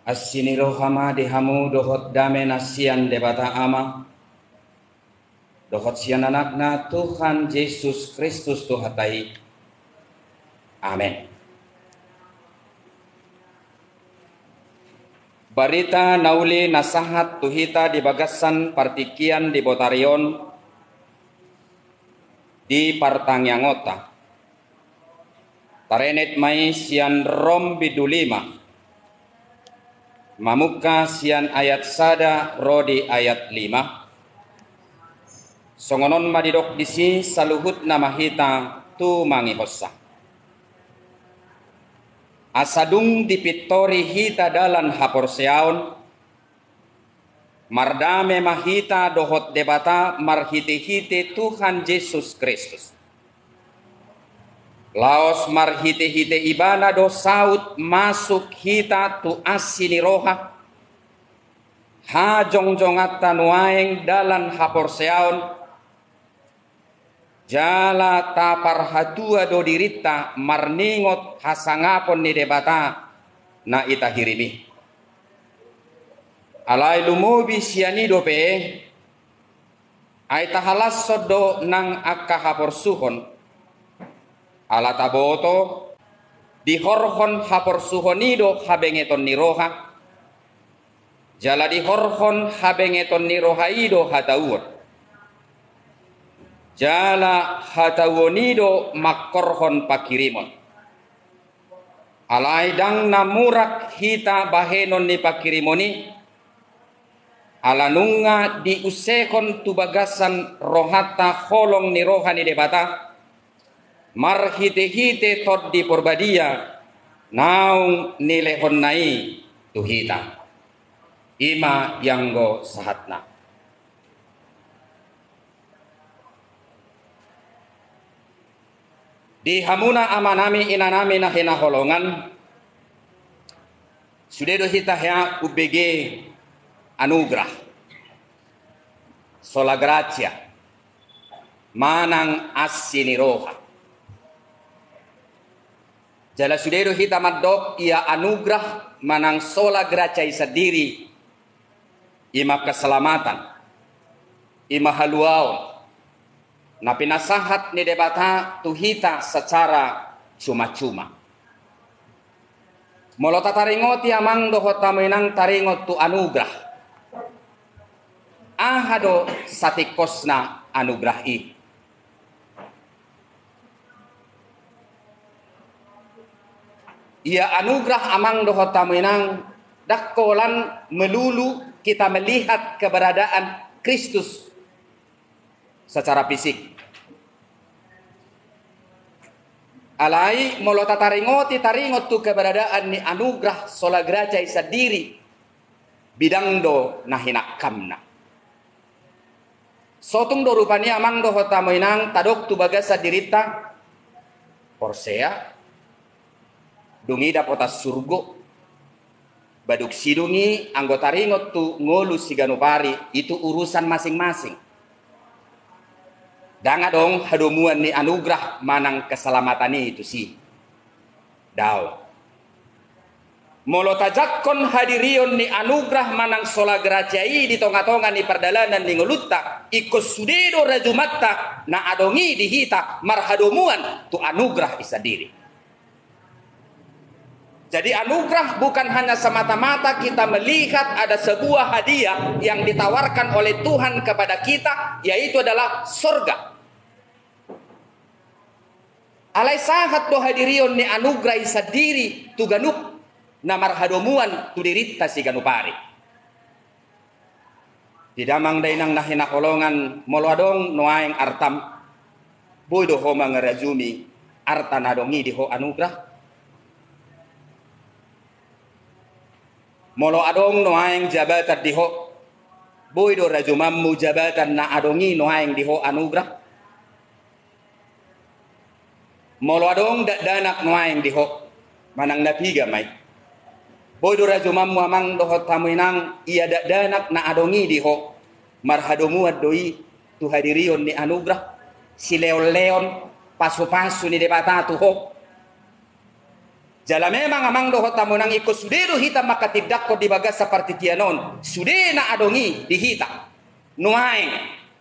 Asini rohama dihamu dohot dame nasian debata ama. Dohot sian anakna Tuhan Yesus Kristus Tuhatai. Amin. Barita nauli nasahat tuhita di bagasan partikian di Botarion di Partangyangota. Tarenet mai sian rom bidulima. Mamuka sian ayat sada rodi ayat 5. Songonon madidok disi saluhut namahita tu mangihossa. Asadung dipitori hita dalan haporseaon. Mardame mahita dohot debata marhite-hite Tuhan Yesus Kristus. Laos marhite-hite ibana do saut masuk hita tu asini roha. Ha jongjongata nuaeng dalan haporseaon. Jala tapar hatua do dirita marningot hasangapon ni debata na itahirimi. Alai lumubi sianido pe ay tahalas sodo nang akka haporsuhon. Ala taboto dihorhon haporsuhonido habengeton ni roha. Jala dihorhon habengeton ni roha ido hatauon. Jala hatawonido makorhon pakirimon. Alai dang namurak hita bahenon ni pakirimoni. Alanunga diusekon tubagasan rohata holong ni roha ni debata. Marhite-hite tod di porbadia naung nilehon nai tuhita. Ima yanggo sahatna. Di hamuna amanami inanami na hinaholongan. Sudedo hita hea UBG anugrah. Sola gracia. Manang asini roha. Jala sudedo hita madok ia anugrah manang sola gracia isadiri. Ima keselamatan. Ima haluaon. Na pinasahat ni debata tuhita secara cuma-cuma. Molo tataringoti amang dohot tamenang taringot tu anugrah. Ahado satikosna anugrah i. Ia anugrah amang dohot tamenang dakkolan melulu kita melihat keberadaan Kristus secara fisik. Alai molo tataringoti taringot tu keberadaan ni anugrah sola gracia isadiri bidang do nahinakamna. Sotung do rupani amang do hotamoinang tadok tu bagasa dirita porsea dungi dapotas surgo baduk sidungi anggota ringot tu ngolu siganupari itu urusan masing-masing. Danga dong hadomuan ni anugrah manang keselamatan itu sih. Daw. Molo tajakkon hadirion ni anugrah manang sola gracai di tonga-tonga ni perdalanan ni ngulutta ikos sudedo rajumatta na adongi dihita marhadomuan tu anugrah isadiri. Jadi anugerah bukan hanya semata-mata kita melihat ada sebuah hadiah yang ditawarkan oleh Tuhan kepada kita, yaitu adalah surga. Alai sahat do hadirion ni anugerah isadiri tu ganup na marhadomuan tu dirita si ganupari. Didamang dainang nahinakolongan moloadong noaeng artam boy do ho mangarajumi artan adongi di ho anugerah. Molo adong noaeng jabatan diho boy do rajumammu jabatan na adongi noaeng diho anugrah. Molo adong danak noaeng diho manang napiga may boy do rajumammu amang dohot tamuinang iya danak na adongi diho marhadomuad doi tu hadirion ni anugrah si leon-leon pasu-pasu ni debata tuho Jala memang amang doho tamunang iko sudedo hita maka tidak ko dibagas seperti kianon. Sude na adongi di hita. Nuaing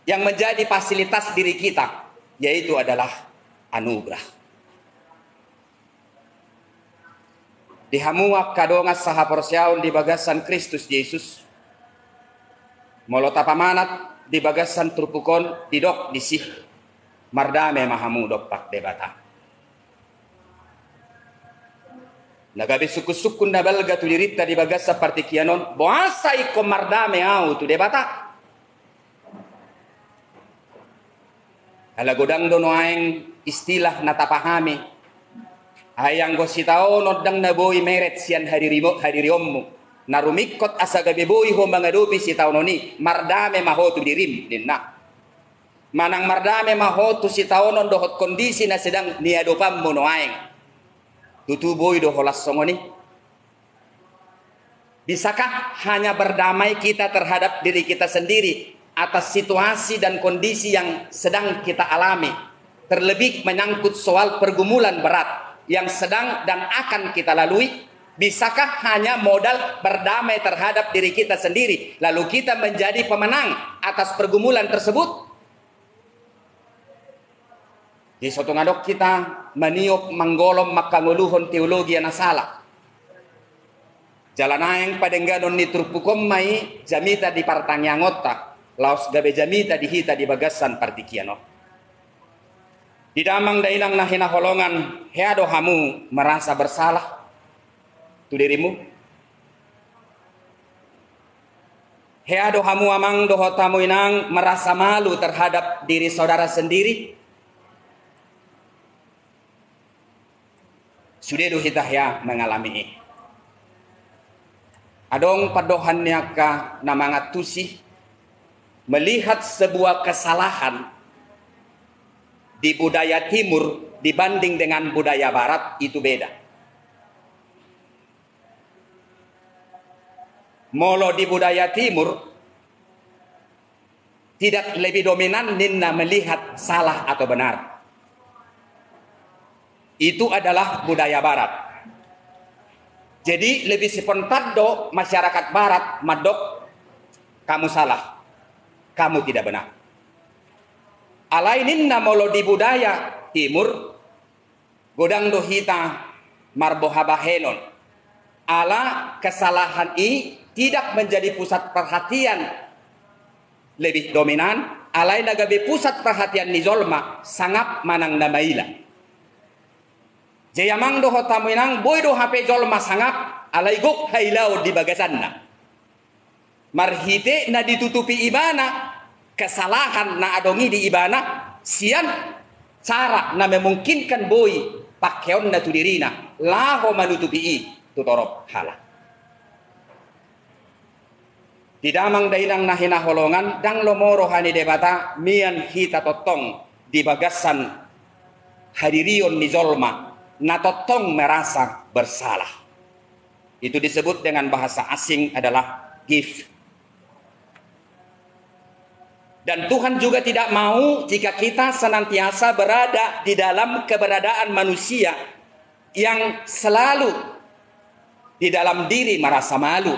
yang menjadi fasilitas diri kita. Yaitu adalah anugerah. Dihamuak kadongas saha porsyaon di bagasan Kristus Yesus. Molota pamanat di bagasan trupukon didok disih. Mardame mahamu dokpak debata. Nagabi suku-suku nabalga tu dirita di bagas seperti kianon. Boasa iko mardame au tu debata. Ala godang dono aeng istilah natapahami. Ayang gositao nodang naboy meret sian hadiriyommu. Narumikot asa gabi boy ho mangadupi si tao noni. Mardame mahotu dirim dinna. Manang mardame mahotu si tao non dohot kondisi na sedang niadopam mo no aeng. Tutuboy do holas songoni. Bisakah hanya berdamai kita terhadap diri kita sendiri atas situasi dan kondisi yang sedang kita alami, terlebih menyangkut soal pergumulan berat yang sedang dan akan kita lalui? Bisakah hanya modal berdamai terhadap diri kita sendiri lalu kita menjadi pemenang atas pergumulan tersebut? Di suatu ngadok kita meniup manggolom makanguluhon teologi yang salah. Jalan ayang padengganon ni trupukom mai jamita di partanyangota. Laos gabe jamita dihita di bagasan partikiano. Di damang dainang nahina holongan heado hamu merasa bersalah. Tu dirimu. Heado hamu amang doho tamu inang merasa malu terhadap diri saudara sendiri. Sudah hita ya mengalami. Adong padohannya ka namangat tusih melihat sebuah kesalahan di budaya timur dibanding dengan budaya barat itu beda. Molo di budaya timur tidak lebih dominan ninna melihat salah atau benar. Itu adalah budaya barat. Jadi lebih sepontado masyarakat barat madok kamu salah, kamu tidak benar. Alainin namolo di budaya timur godang dohita marbohabahenon. Ala kesalahan ini tidak menjadi pusat perhatian lebih dominan. Alai nagabe pusat perhatian nizolma sangap manang namaila. Jayamang doho taminang boy do hape jol masangap alaigok hailau di bagasanna. Marhite na ditutupi ibana kesalahan na adongi di ibana sian cara na memungkinkan boy pakaion na tudirina laho manutupi i tutorop hala. Di damang dainang nahina holongan dang lomoro hani debata mian hita totong di bagasan hadirion nizolma natotong merasa bersalah. Itu disebut dengan bahasa asing adalah gift. Dan Tuhan juga tidak mau jika kita senantiasa berada di dalam keberadaan manusia yang selalu di dalam diri merasa malu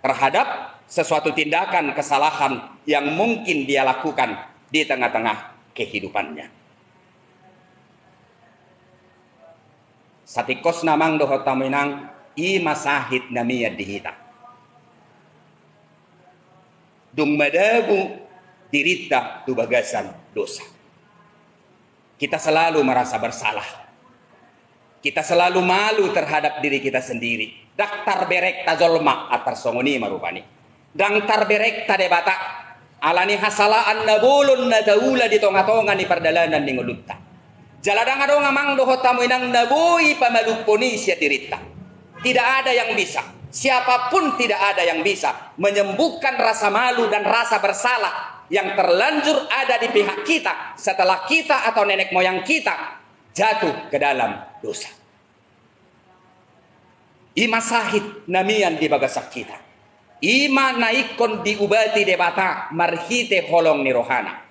terhadap sesuatu tindakan kesalahan yang mungkin dia lakukan di tengah-tengah kehidupannya. Satikos namang doho taminang i masahit namiyad dihita. Dung madabu dirita tu bagasan dosa. Kita selalu merasa bersalah. Kita selalu malu terhadap diri kita sendiri. Daktar berek tazolma atar songoni marupani. Dangtar berek tadebata alani hasalaan nabulun nadaula di tonga-tonga ni perdalanan ni ngulutta. Jaladang adong amang doho tamu inang nabui pamaluponi sia dirita. Tidak ada yang bisa. Siapapun tidak ada yang bisa menyembuhkan rasa malu dan rasa bersalah yang terlanjur ada di pihak kita setelah kita atau nenek moyang kita jatuh ke dalam dosa. Ima sahid namian di bagasak kita. Ima naikon diubati debata marhite holong ni rohana.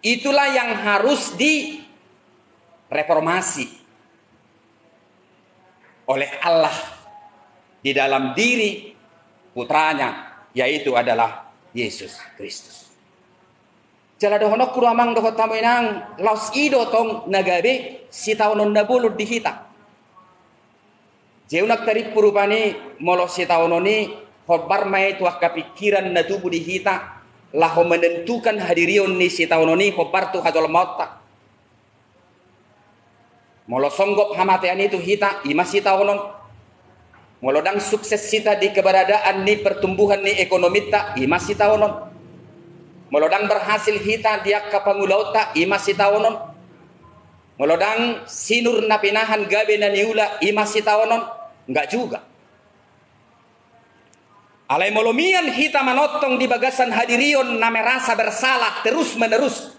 Itulah yang harus di reformasi. oleh Allah di dalam diri putranya, yaitu adalah Yesus Kristus. Jala dohonok kuramang dohot tamoinang laos ido tong nagabe si taunon nabulur dihita. Jeunak tari purupani molo si taunoni hobar mai tuah kepikiran na tubuh dihita laho menentukan hadirion ni si taunoni hobar tu hadol mauta. Molo songgop hamatean itu hita ima si taunon. Molo dang sukses sita di keberadaan ni pertumbuhan ni ekonomi ta ima si taunon. Molodang berhasil hita dia kapangulauta ima si tawonon. Molodang sinur na pinahan gabe na niula ima si tawonon. Enggak juga. Alay molomian hita manotong di bagasan hadirion na merasa bersalah terus menerus.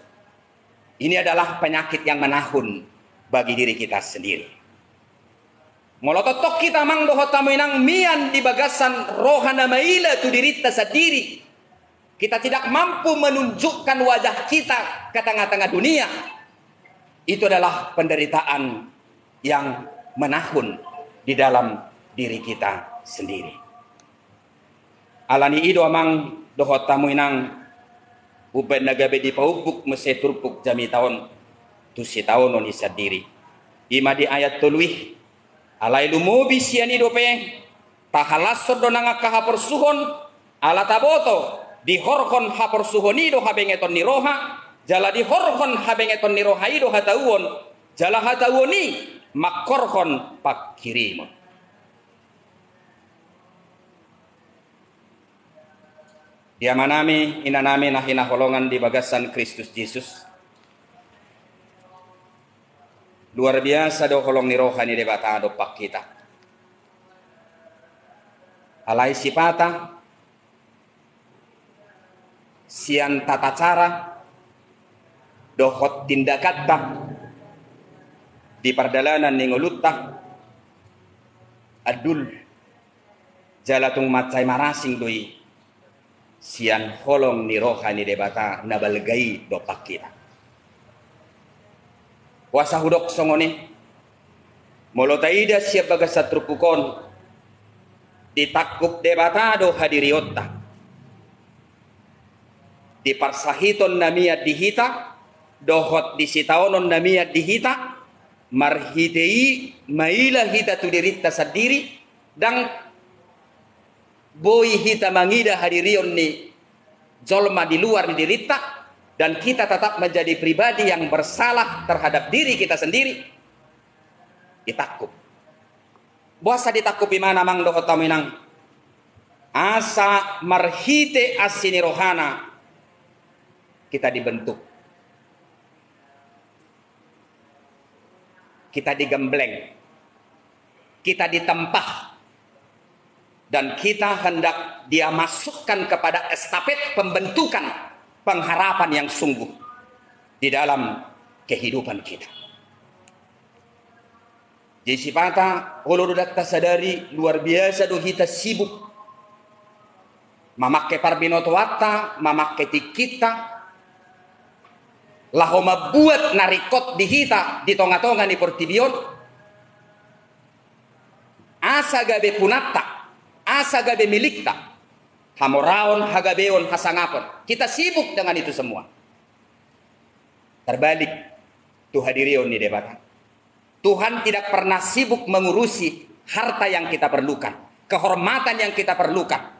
Ini adalah penyakit yang menahun bagi diri kita sendiri. Molototok kita mang doho tamuinang mian di bagasan rohana maila tu dirita sendiri. Kita tidak mampu menunjukkan wajah kita ke tengah-tengah dunia. Itu adalah penderitaan yang menahun di dalam diri kita sendiri. Alani ido amang dohot tamu inang uben nagabe di paubuk meseturpuk jami tahun tusi tahun oni sadiri. Ima di ayat tuluih alai lumubi siani dope tahalasod donanga kahapor suhon ala taboto di horhon hapor suhonido habengeton niroha jala di horhon habengeton niroha ido hatauon jala hatauoni makorhon pakirimo. Dia manami inanami nahina holongan di bagasan Kristus Yesus. Luar biasa do holong niroha ni debata do pak kita. Alai sipata sian tata cara dohot tindakatta di pardalanan ningolutta adul jalatung macai marasing doi sian holong ni rohani debata nabalgai dopak kita wasa hudok songone molotaida siap bagasat trupukon ditakup debata do hadiriotta di parsahiton namia dihita dohot di sitaonon namia dihita marhitei maila hita tu dirita sendiri dan boy hita mangida hadirion ni jolma di luar di dirita dan kita tetap menjadi pribadi yang bersalah terhadap diri kita sendiri ditakup buasa ditakup imana mang dohot taminang asa marhite asini rohana kita dibentuk, kita digembleng, kita ditempah, dan kita hendak dia masukkan kepada estafet pembentukan pengharapan yang sungguh di dalam kehidupan kita. Jadi sifata ulurudak tasadari luar biasa do kita sibuk mamakai parbinoto watta, mamakai tikita laho mabuat narikot dihita di tonga-tonga ni portibion asa gabe punatta asa gabe milikta hamoraon hagabeon hasangapon kita sibuk dengan itu semua terbalik tu hadirion ni debata Tuhan tidak pernah sibuk mengurusi harta yang kita perlukan kehormatan yang kita perlukan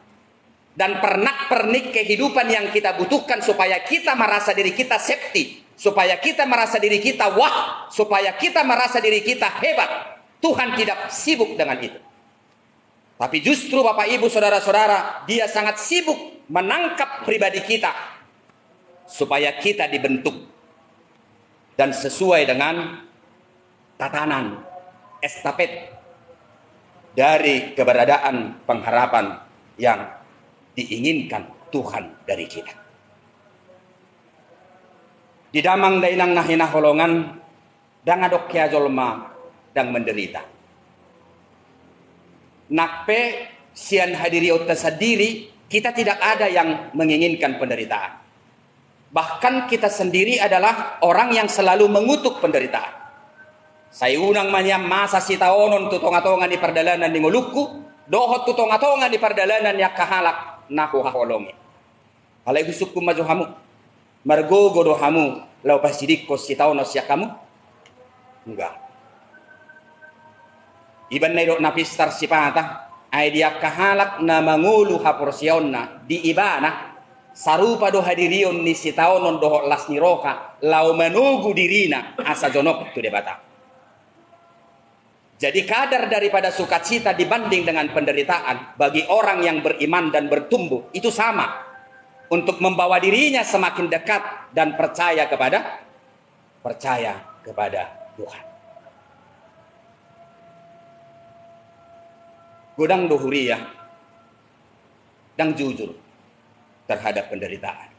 dan pernak-pernik kehidupan yang kita butuhkan supaya kita merasa diri kita safety, supaya kita merasa diri kita wah, supaya kita merasa diri kita hebat. Tuhan tidak sibuk dengan itu. Tapi justru Bapak Ibu Saudara-saudara, dia sangat sibuk menangkap pribadi kita supaya kita dibentuk dan sesuai dengan tatanan estafet dari keberadaan pengharapan yang diinginkan Tuhan dari kita. Di damang dainang nahina holongan dang adok kia jolma dang menderita. Nakpe sian hadiri otta sadiri kita tidak ada yang menginginkan penderitaan. Bahkan kita sendiri adalah orang yang selalu mengutuk penderitaan. Saya unang manyam masa si taonon tutong-atongan di perdalanan di ngulukku, dohot tutong-atongan di perdalanan ya kahalak naku haholongi. Halay gusuk ko maju hamu, margogo do hamu, lau pasidik ko si taonos ya kamu? Enggak. Iban na idok napistar si patah, ay dia kahalak na mangulu haporsyon na di ibana, sarupa do hadirion ni si taonon dohot las ni roka, lau menugu dirina asa jonok tu debata. Jadi kadar daripada sukacita dibanding dengan penderitaan bagi orang yang beriman dan bertumbuh itu sama, untuk membawa dirinya semakin dekat dan percaya kepada Tuhan. Godang dohuriyah dan jujur terhadap penderitaan.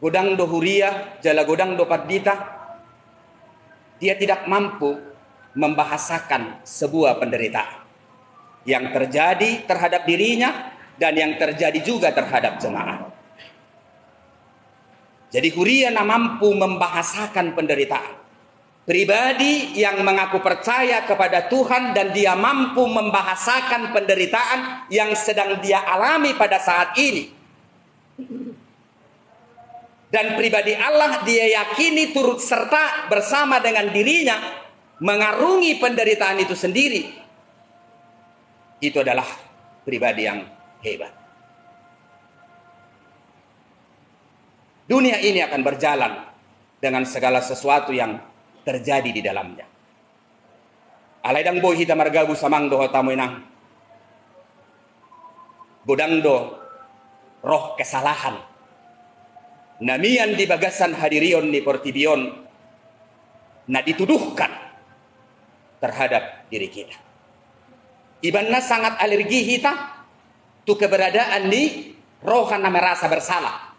Godang dohuriyah jala godang dopadita, dia tidak mampu membahasakan sebuah penderitaan yang terjadi terhadap dirinya dan yang terjadi juga terhadap jemaah. Jadi huria mampu membahasakan penderitaan. Pribadi yang mengaku percaya kepada Tuhan dan dia mampu membahasakan penderitaan yang sedang dia alami pada saat ini. Dan pribadi Allah dia yakini turut serta bersama dengan dirinya mengarungi penderitaan itu sendiri. Itu adalah pribadi yang hebat. Dunia ini akan berjalan dengan segala sesuatu yang terjadi di dalamnya. Alaidang boy hita margabu samang do tamuinang. Godang do roh kesalahan. Namian di bagasan hadirion di portibion na dituduhkan terhadap diri kita. Ibanna sangat alergi kita tu keberadaan di rohan na merasa bersalah.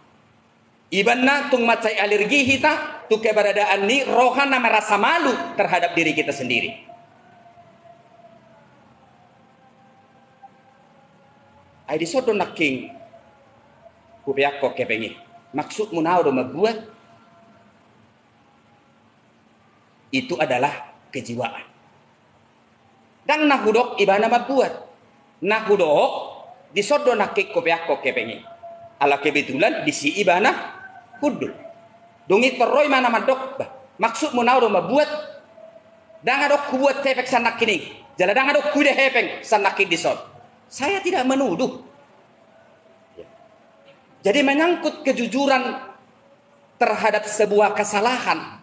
Ibanna tung macai alergi kita tu keberadaan di rohan na merasa malu terhadap diri kita sendiri. Ay disodo naking kupiak ko kepengi. Maksud munao do mabuat itu adalah kejiwaan. Dan nahudok ibana mabuat. Nahudok disodo nakik kopiak ko kepengi. Ala kebetulan disi ibana hudul. Dungi terroy mana madok bah. Maksud munao do mabuat. Dan adok kubuat tepek sanak kini. Jala dan adok kude hepeng sanak disod. Saya tidak menuduh. Jadi menyangkut kejujuran terhadap sebuah kesalahan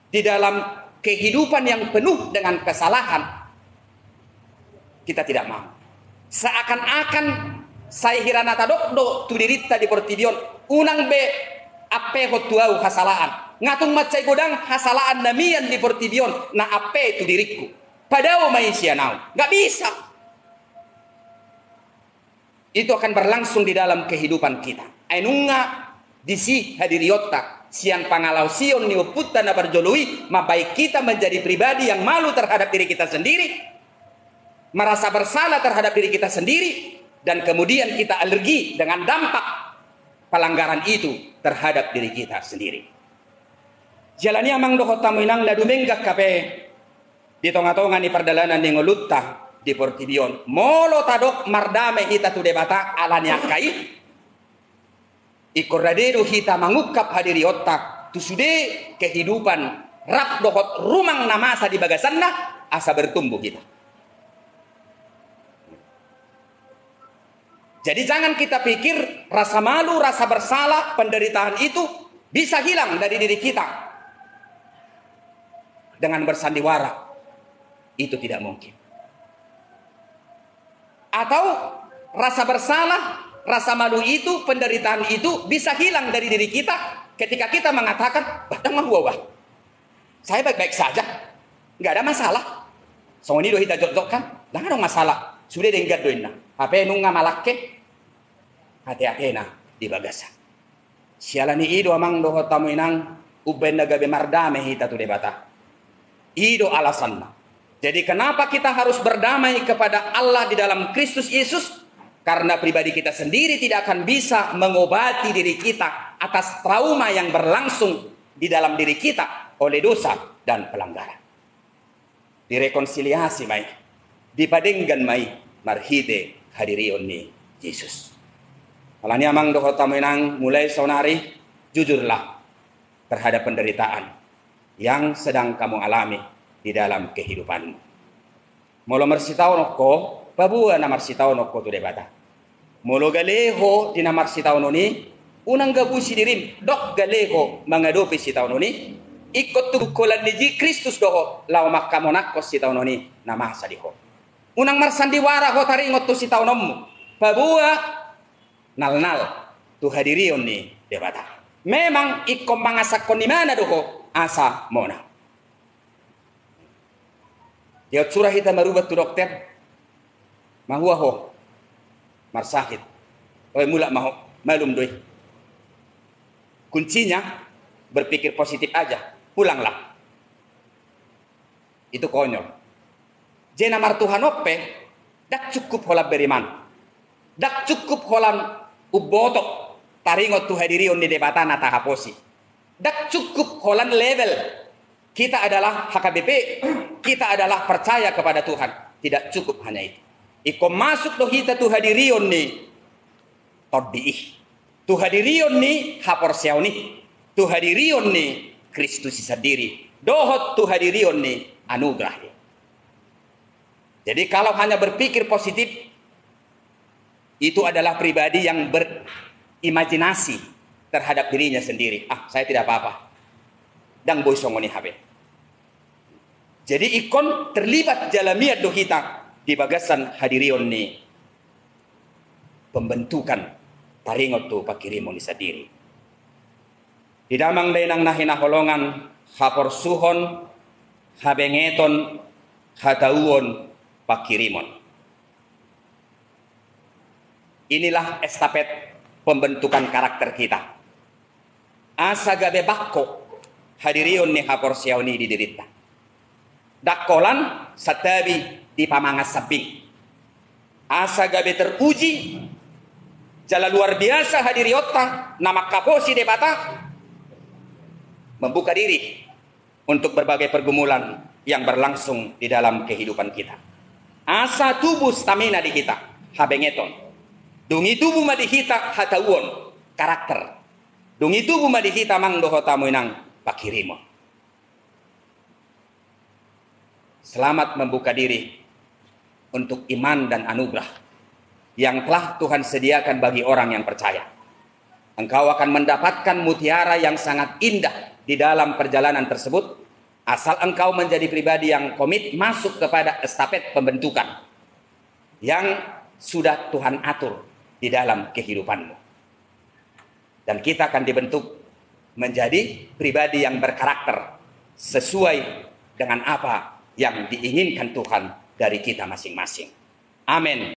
di dalam kehidupan yang penuh dengan kesalahan, kita tidak mau. Seakan-akan saya hirana tadokdo tu dirita di portibion unang be ape hotuau hasalaan ngatung macai godang hasalaan namian di portibion na ape tu diriku padao maisya nau nggak bisa. Itu akan berlangsung di dalam kehidupan kita. Ainunga disi hadiriyota sian pangalau sion ni uputta na berjolui mabai kita menjadi pribadi yang malu terhadap diri kita sendiri, merasa bersalah terhadap diri kita sendiri, dan kemudian kita alergi dengan dampak pelanggaran itu terhadap diri kita sendiri. Jalani amang doho tamu inang ladu menggak kape di tonga-tonga ni perdalanan ni ngolutta di portibion molo tadok mardame hita tu debata alanya kai ikoraderu hita mangukap hadiri otak tu sude kehidupan rap dohot rumang namasa di bagasanna asa bertumbuh kita. Jadi jangan kita pikir rasa malu, rasa bersalah, penderitaan itu bisa hilang dari diri kita dengan bersandiwara. Itu tidak mungkin. Atau rasa bersalah, rasa malu itu, penderitaan itu bisa hilang dari diri kita ketika kita mengatakan, "Badang mah saya baik-baik saja, nggak ada masalah." So ini doh kita jok-jokkan, nggak ada masalah. Sudah dengar doina, apa nunga malakke, hati-hati na di bagasan. Sialani ido amang doh tamu inang uben naga bemardame hita tu debata. Ido alasanna. Jadi kenapa kita harus berdamai kepada Allah di dalam Kristus Yesus? Karena pribadi kita sendiri tidak akan bisa mengobati diri kita atas trauma yang berlangsung di dalam diri kita. oleh dosa dan pelanggaran. Direkonsiliasi mai, dipadenggan mai marhide hadirion ni Yesus. Alani amang doho taminang mulai sonari, jujurlah terhadap penderitaan yang sedang kamu alami di dalam kehidupanmu. Molo marsitaw nokko, babua na marsitaw nokko tu debata. Molo galeho di na marsitaw noni, unang gabusi dirim, dok galeho mangadopi si taon noni, ikot tukulan ni Kristus doho, lau makamonakos si taon noni, namasa diho. Unang marsandiwara ho taringot tu si taon nomu, babua nal-nal tu hadirion ni debata. Memang ikom mangasakon ni mana doho, asa mona. Dia surah kita marubat tu dokter, mahua ho, marsakit, oi mula maho, malum doi. Kuncinya berpikir positif aja, pulanglah. Itu konyol. Jena martuhan oppe, dak cukup holam beriman, dak cukup holam ubotok, taringot tu hadirion di debatan atau haposi. Dak cukup holan level. Kita adalah HKBP, kita adalah percaya kepada Tuhan. Tidak cukup hanya itu. Iko masuk doh kita tu hadirion ni toddiih. Tu hadirion ni haporsiaw ni. Tu hadirion ni Kristus sendiri. Dohot tu hadirion ni anugerah. Jadi kalau hanya berpikir positif, itu adalah pribadi yang berimajinasi terhadap dirinya sendiri. Ah, saya tidak apa-apa. Dan boy songoni habe. Jadi ikon terlibat jalamiat doh kita di bagasan hadirion ni pembentukan taringot tu pakirimon ni sendiri. Di damang denang nahina holongan hapor suhon habengeton hatauon pakirimon. Inilah estafet pembentukan karakter kita. Asa gabe bakko hadirion ni hapor siaw ni diderita. Dakolan satabi di pamangas sabing. Asa gabe teruji jala luar biasa hadiriota nama kaposi debata membuka diri untuk berbagai pergumulan yang berlangsung di dalam kehidupan kita. Asa tubuh stamina di kita habengeton. Dungi tubuh madi kita hatauon karakter. Dungi tubuh madi kita mang doho tamu inang pakirimo. Selamat membuka diri untuk iman dan anugerah yang telah Tuhan sediakan bagi orang yang percaya. Engkau akan mendapatkan mutiara yang sangat indah di dalam perjalanan tersebut, asal engkau menjadi pribadi yang komit masuk kepada estafet pembentukan yang sudah Tuhan atur di dalam kehidupanmu. Dan kita akan dibentuk menjadi pribadi yang berkarakter sesuai dengan apa yang diinginkan Tuhan dari kita masing-masing. Amin.